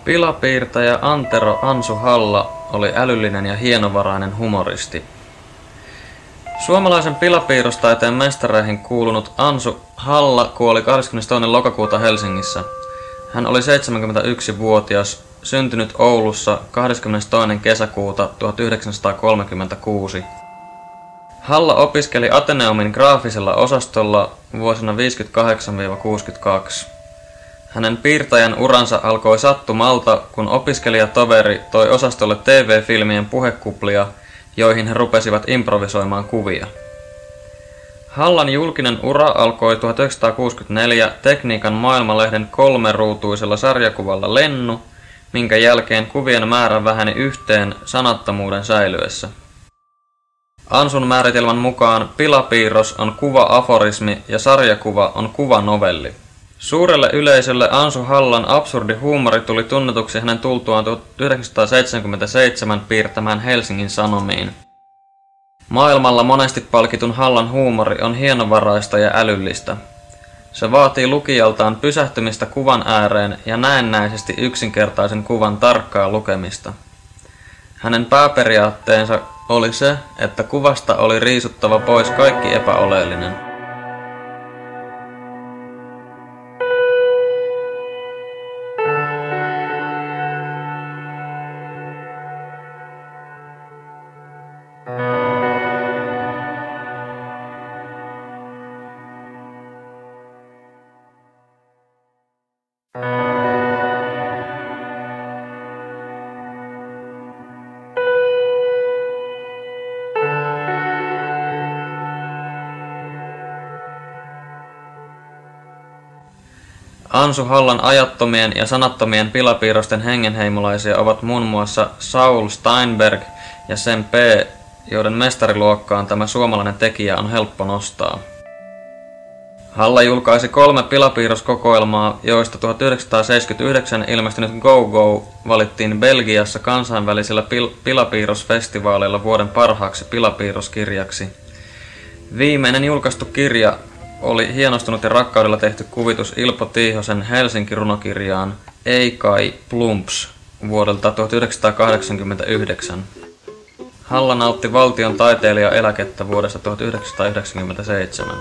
Pilapiirtäjä Antero Ansu Halla oli älyllinen ja hienovarainen humoristi. Suomalaisen pilapiirrostaiteen mestareihin kuulunut Ansu Halla kuoli 22. lokakuuta Helsingissä. Hän oli 71-vuotias, syntynyt Oulussa 22. kesäkuuta 1936. Halla opiskeli Ateneumin graafisella osastolla vuosina 58–62. Hänen piirtäjän uransa alkoi sattumalta, kun opiskelijatoveri toi osastolle TV-filmien puhekuplia, joihin he rupesivat improvisoimaan kuvia. Hallan julkinen ura alkoi 1964 Tekniikan maailmanlehden 3-ruutuisella sarjakuvalla Lennu, minkä jälkeen kuvien määrä väheni yhteen sanattomuuden säilyessä. Ansun määritelmän mukaan pilapiirros on kuva-aforismi ja sarjakuva on kuvanovelli. Suurelle yleisölle Ansu Hallan absurdi huumori tuli tunnetuksi hänen tultuaan 1977 piirtämään Helsingin Sanomiin. Maailmalla monesti palkitun Hallan huumori on hienovaraista ja älyllistä. Se vaatii lukijaltaan pysähtymistä kuvan ääreen ja näennäisesti yksinkertaisen kuvan tarkkaa lukemista. Hänen pääperiaatteensa oli se, että kuvasta oli riisuttava pois kaikki epäoleellinen. Ansu Hallan ajattomien ja sanattomien pilapiirrosten hengenheimolaisia ovat muun muassa Saul Steinberg ja Sem P., joiden mestariluokkaan tämä suomalainen tekijä on helppo nostaa. Halla julkaisi 3 pilapiirroskokoelmaa, joista 1979 ilmestynyt Go Go valittiin Belgiassa kansainvälisellä pilapiirrosfestivaaleilla vuoden parhaaksi pilapiirroskirjaksi. Viimeinen julkaistu kirja oli hienostunut ja rakkaudella tehty kuvitus Ilpo Tiihosen Helsinki-runokirjaan Ei kai plumps vuodelta 1989. Halla nautti valtion taiteilijaeläkettä vuodesta 1997.